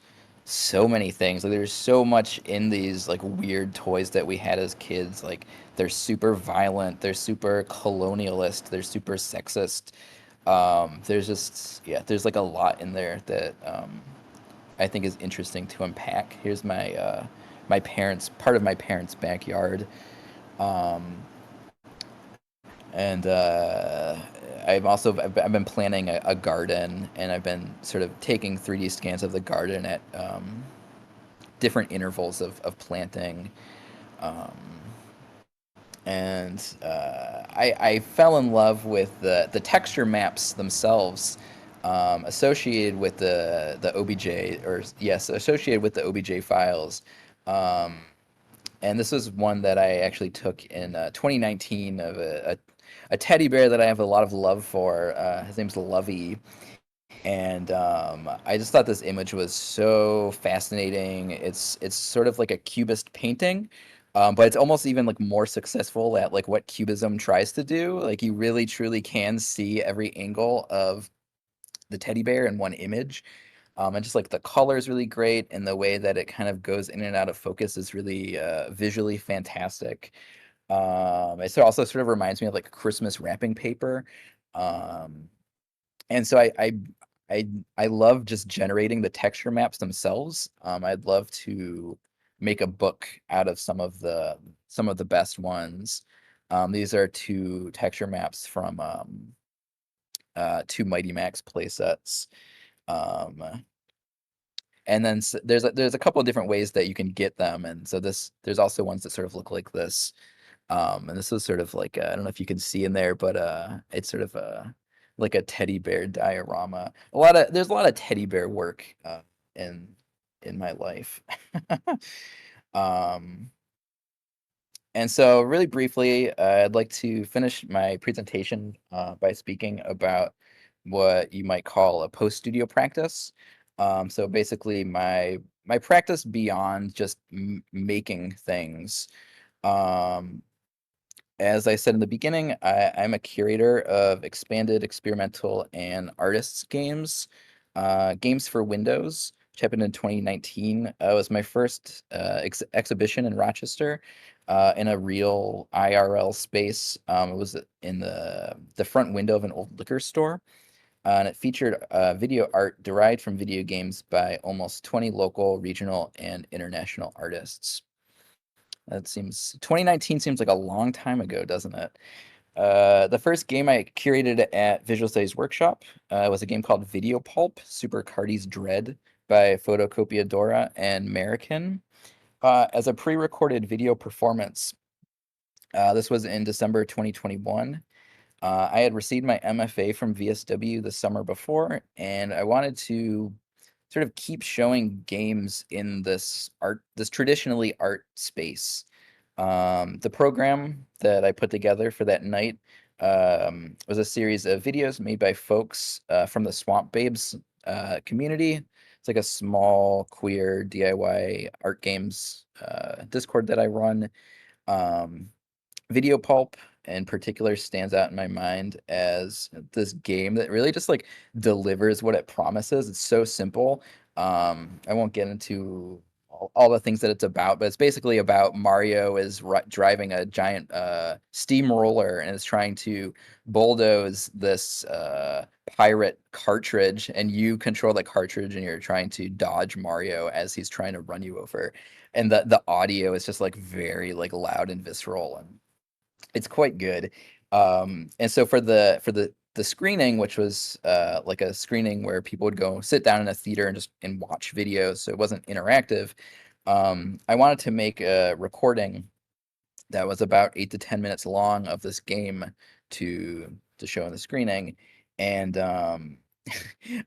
so many things. Like there's so much in these like weird toys that we had as kids. Like they're super violent, they're super colonialist, they're super sexist. There's like a lot in there that I think is interesting to unpack. Here's part of my parents' backyard. Um, and I've been planning a garden, and I've been sort of taking 3D scans of the garden at different intervals of planting. Um, and I fell in love with the texture maps themselves, associated with the OBJ, or yes, associated with the OBJ files. Um, And this was one that I actually took in 2019 of a teddy bear that I have a lot of love for. His name's Lovey, and I just thought this image was so fascinating. It's sort of like a cubist painting, but it's almost even like more successful at like what cubism tries to do. Like you really truly can see every angle of the teddy bear in one image. And just like the color is really great, and the way that it kind of goes in and out of focus is really visually fantastic. It also sort of reminds me of like Christmas wrapping paper. Um, and so I I love just generating the texture maps themselves. I'd love to make a book out of some of the best ones. These are two texture maps from two Mighty Max playsets. Um, and then there's a couple of different ways that you can get them, and so there's also ones that sort of look like this. And this is sort of like I don't know if you can see in there, but it's sort of like a teddy bear diorama. There's a lot of teddy bear work in in my life. um, and so really briefly, I'd like to finish my presentation by speaking about what you might call a post-studio practice. So basically, my practice beyond just making things. Um, as I said in the beginning, I'm a curator of expanded, experimental, and artists games. Games for Windows, which happened in 2019. It was my first exhibition in Rochester in a real IRL space. It was in the front window of an old liquor store. And it featured video art derived from video games by almost 20 local, regional, and international artists. That seems 2019 seems like a long time ago, doesn't it? The first game I curated at Visual Studies Workshop was a game called Video Pulp, Super Cardi's Dread by Photocopiadora and American. As a pre-recorded video performance, this was in December 2021. I had received my MFA from VSW the summer before, and I wanted to sort of keep showing games in this traditionally art space. The program that I put together for that night was a series of videos made by folks from the Swamp Babes community. It's like a small queer DIY art games Discord that I run. Um, Video Pulp in particular stands out in my mind as this game that really just like delivers what it promises. It's so simple. I won't get into all the things that it's about, but it's basically about Mario is driving a giant steamroller and is trying to bulldoze this pirate cartridge, and you control the cartridge and you're trying to dodge Mario as he's trying to run you over. And the audio is just like very like loud and visceral, and it's quite good. And so for the screening, which was like a screening where people would go sit down in a theater and just watch videos, so it wasn't interactive. I wanted to make a recording that was about 8 to 10 minutes long of this game to show in the screening, and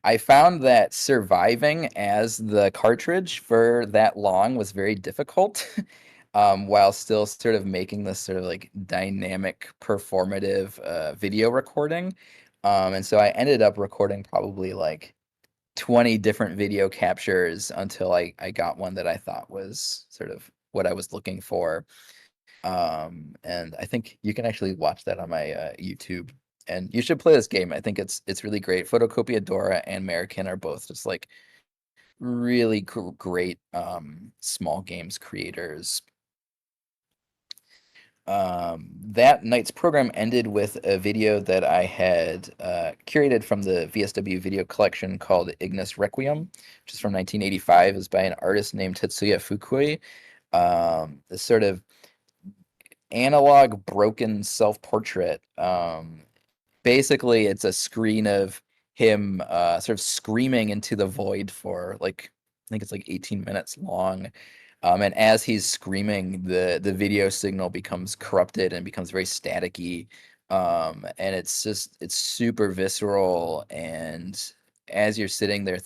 I found that surviving as the cartridge for that long was very difficult, while still sort of making this sort of like dynamic, performative video recording. And so I ended up recording probably like 20 different video captures until I got one that I thought was sort of what I was looking for. And I think you can actually watch that on my YouTube. And you should play this game. I think it's really great. Photocopiadora and American are both just like really great small games creators. That night's program ended with a video that I had curated from the VSW video collection called Ignis Requiem, which is from 1985. It's by an artist named Tetsuya Fukui. This sort of analog broken self-portrait. Basically, it's a screen of him sort of screaming into the void for like I think it's like 18 minutes long. And as he's screaming, the video signal becomes corrupted and becomes very staticky. And it's super visceral. And as you're sitting there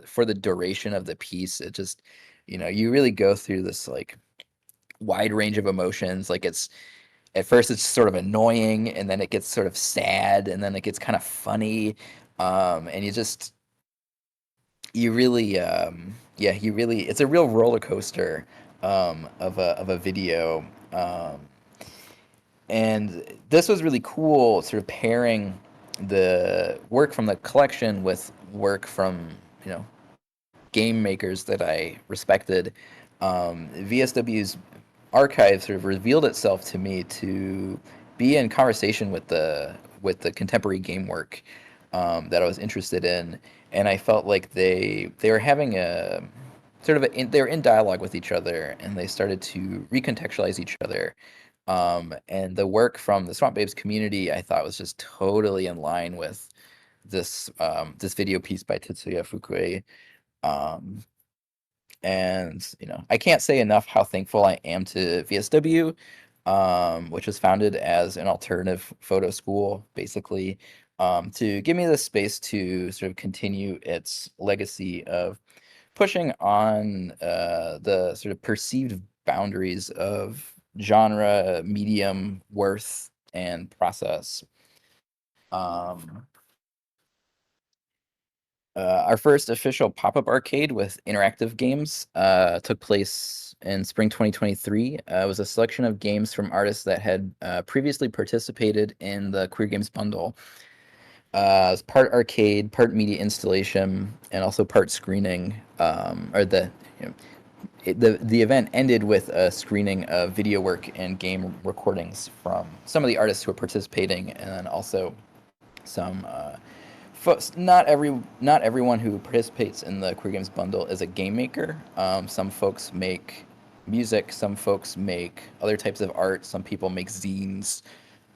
for the duration of the piece, it just, you really go through this like wide range of emotions. Like it's at first it's sort of annoying, and then it gets sort of sad, and then it gets kind of funny, and you really yeah, you really, it's a real roller coaster of a video. And this was really cool, sort of pairing the work from the collection with work from, you know, game makers that I respected. VSW's archive sort of revealed itself to me to be in conversation with the contemporary game work that I was interested in, and I felt like they were having a sort of they were in dialogue with each other, and they started to recontextualize each other. And the work from the Swamp Babes community, I thought, was just totally in line with this video piece by Tetsuya Fukue. Um, and you know, I can't say enough how thankful I am to VSW, which was founded as an alternative photo school, basically, to give me the space to sort of continue its legacy of pushing on the sort of perceived boundaries of genre, medium, worth, and process. Um, our first official pop-up arcade with interactive games took place in spring 2023. It was a selection of games from artists that had previously participated in the Queer Games bundle. It was part arcade, part media installation, and also part screening. You know, the event ended with a screening of video work and game recordings from some of the artists who were participating, and then also some not everyone who participates in the Queer Games bundle is a game maker. Some folks make music, some folks make other types of art, some people make zines,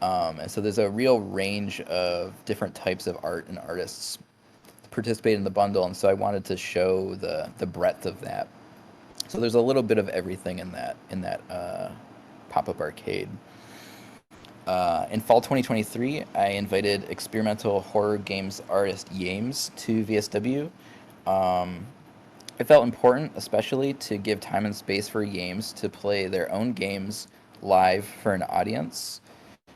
and so there's a real range of different types of art and artists participate in the bundle, and so I wanted to show the breadth of that. So there's a little bit of everything in that pop-up arcade. In fall 2023, I invited experimental horror games artist Yames to VSW. It felt important, especially, to give time and space for Yames to play their own games live for an audience.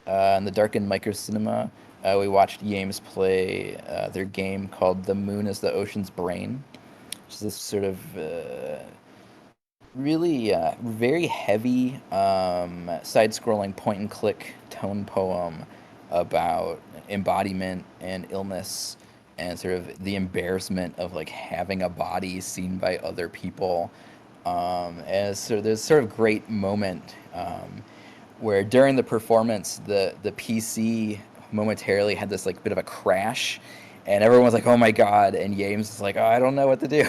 In the darkened microcinema, we watched Yames play their game called The Moon is the Ocean's Brain, which is this sort of really very heavy side-scrolling point-and-click tone poem about embodiment and illness and sort of the embarrassment of like having a body seen by other people. And so there's sort of great moment where during the performance the PC momentarily had this like bit of a crash, and everyone was like, "Oh my god!" And James was like, "Oh, I don't know what to do."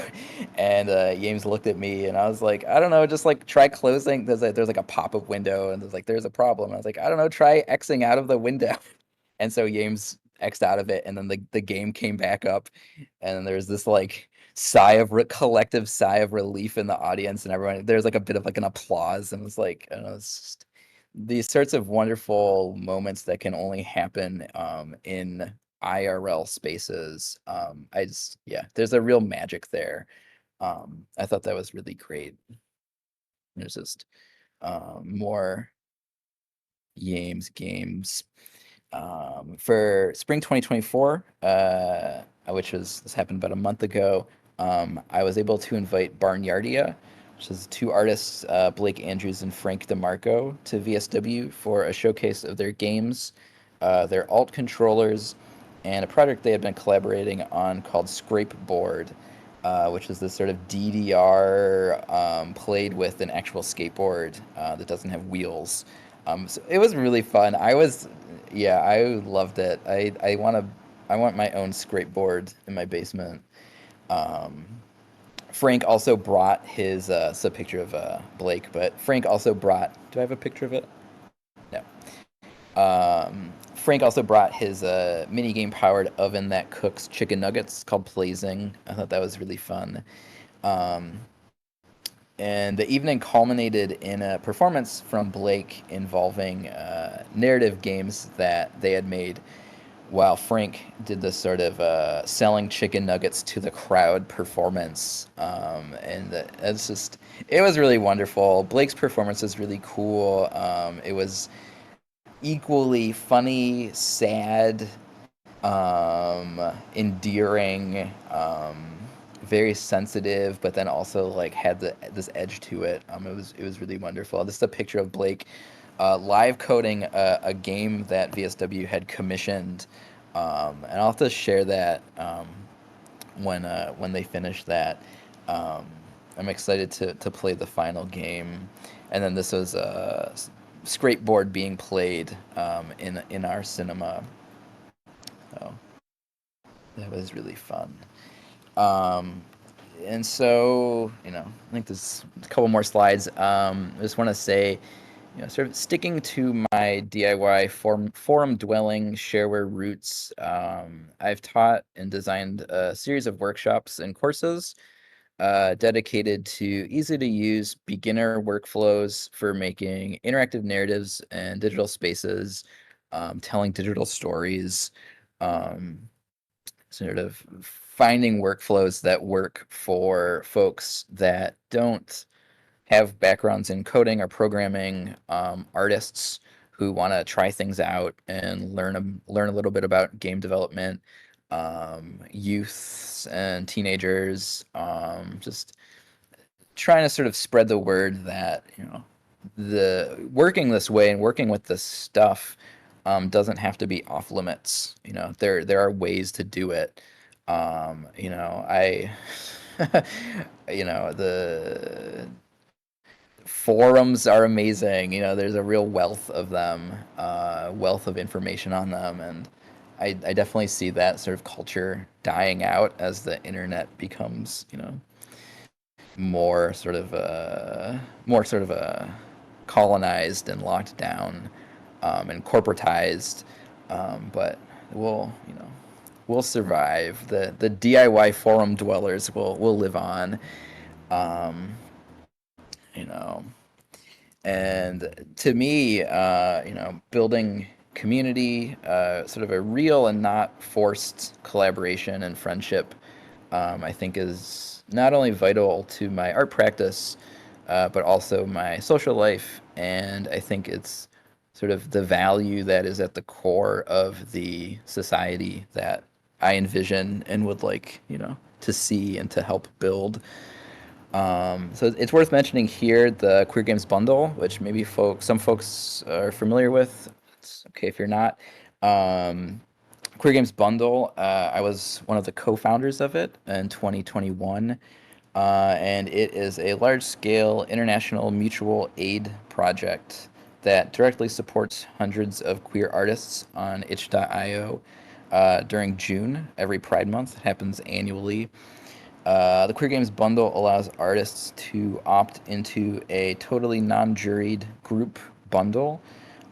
And James looked at me, and I was like, "I don't know, just like try closing." There's like a pop-up window, and there's a problem. I was like, "I don't know, try Xing out of the window." And so James X'd out of it, and then the game came back up, and there's this like collective sigh of relief in the audience, and everyone, there's like a bit of like an applause, and it was like, I don't know, it's just these sorts of wonderful moments that can only happen in IRL spaces. Yeah, there's a real magic there. I thought that was really great. There's just more games. For spring 2024, this happened about a month ago, I was able to invite Barnyardia, which is two artists, Blake Andrews and Frank DeMarco, to VSW for a showcase of their games, their alt controllers, and a project they had been collaborating on called Scrapeboard, which is this sort of DDR played with an actual skateboard that doesn't have wheels. So it was really fun. Yeah, I loved it. I want my own scrapeboard in my basement. Um, Frank also brought his, it's a picture of Blake, but Frank also brought, do I have a picture of it? No. Frank also brought his minigame powered oven that cooks chicken nuggets called Blazing. I thought that was really fun. And the evening culminated in a performance from Blake involving narrative games that they had made, while Frank did this sort of selling chicken nuggets to the crowd performance. It's just, it was really wonderful. Blake's performance was really cool. It was equally funny, sad, endearing, very sensitive, but then also like had this edge to it. It was really wonderful. This is a picture of Blake live coding a game that VSW had commissioned, and I'll have to share that when they finish that. I'm excited to play the final game, and then this was a scrapeboard being played in our cinema. So that was really fun. And so, I think there's a couple more slides. I just want to say, sort of sticking to my DIY forum dwelling shareware roots, I've taught and designed a series of workshops and courses dedicated to easy to use beginner workflows for making interactive narratives and digital spaces, telling digital stories, sort of finding workflows that work for folks that don't have backgrounds in coding or programming, artists who want to try things out and learn a little bit about game development, youths and teenagers, just trying to sort of spread the word that the working this way and working with this stuff doesn't have to be off limits. There are ways to do it. I the forums are amazing. There's a real wealth of them, wealth of information on them, and I definitely see that sort of culture dying out as the internet becomes, more sort of colonized and locked down, and corporatized. But we'll survive. The DIY forum dwellers will live on. And to me, building community, sort of a real and not forced collaboration and friendship, I think is not only vital to my art practice, but also my social life. And I think it's sort of the value that is at the core of the society that I envision and would like, to see and to help build. So it's worth mentioning here the Queer Games Bundle, which maybe some folks are familiar with. It's okay if you're not. Queer Games Bundle, I was one of the co-founders of it in 2021, and it is a large-scale international mutual aid project that directly supports hundreds of queer artists on itch.io during June, every Pride Month. It happens annually. The Queer Games Bundle allows artists to opt into a totally non-juried group bundle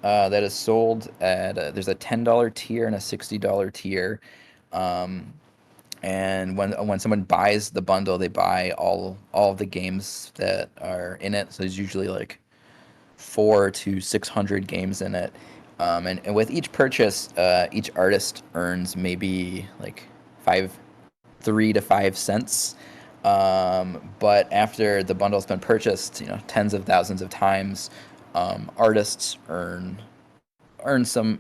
that is sold at there's a $10 tier and a $60 tier. And when someone buys the bundle, they buy all of the games that are in it. So there's usually like 400 to 600 games in it. And with each purchase, each artist earns maybe like 3 to 5 cents. But after the bundle's been purchased, tens of thousands of times, artists earn some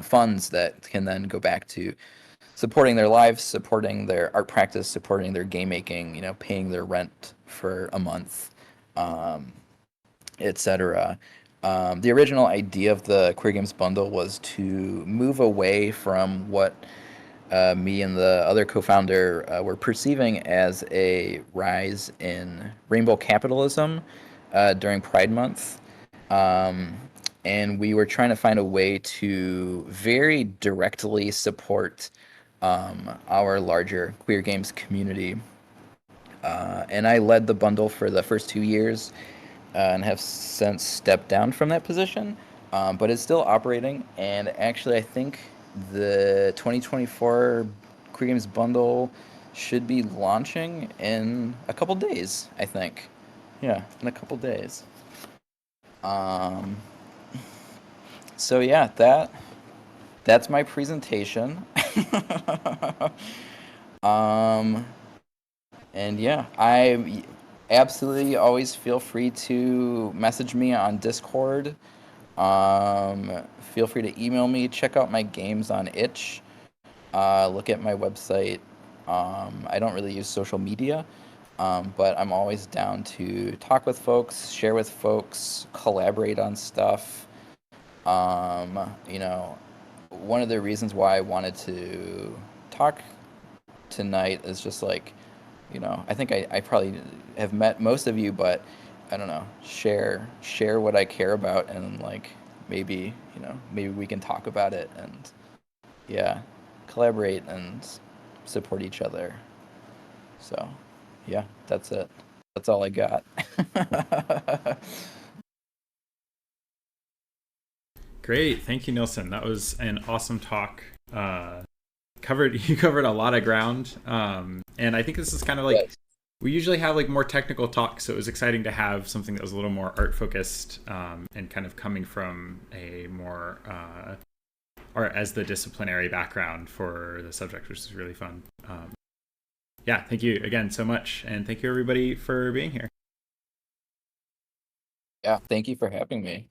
funds that can then go back to supporting their lives, supporting their art practice, supporting their game making, paying their rent for a month, etc. The original idea of the Queer Games Bundle was to move away from what me and the other co-founder were perceiving as a rise in rainbow capitalism during Pride Month. And we were trying to find a way to very directly support our larger queer games community. And I led the bundle for the first 2 years and have since stepped down from that position, but it's still operating. And actually, I think the 2024 Queer Games Bundle should be launching in a couple days, I think. Yeah, in a couple days. So yeah, that's my presentation. And yeah, I absolutely always feel free to message me on Discord. Feel free to email me. Check out my games on itch. Look at my website. I don't really use social media, but I'm always down to talk with folks, share with folks, collaborate on stuff. You know, one of the reasons why I wanted to talk tonight is just like, you know, I think I probably have met most of you, but I don't know, share what I care about, and like maybe, you know, maybe we can talk about it and yeah, collaborate and support each other. So yeah, that's it. That's all I got. Great, thank you, Nilson. That was an awesome talk. You covered a lot of ground, and I think this is kind of like Yes. we usually have like more technical talks, so it was exciting to have something that was a little more art focused, and kind of coming from a more art as the disciplinary background for the subject, which is really fun. Yeah, thank you again so much, and thank you everybody for being here. Yeah, thank you for having me.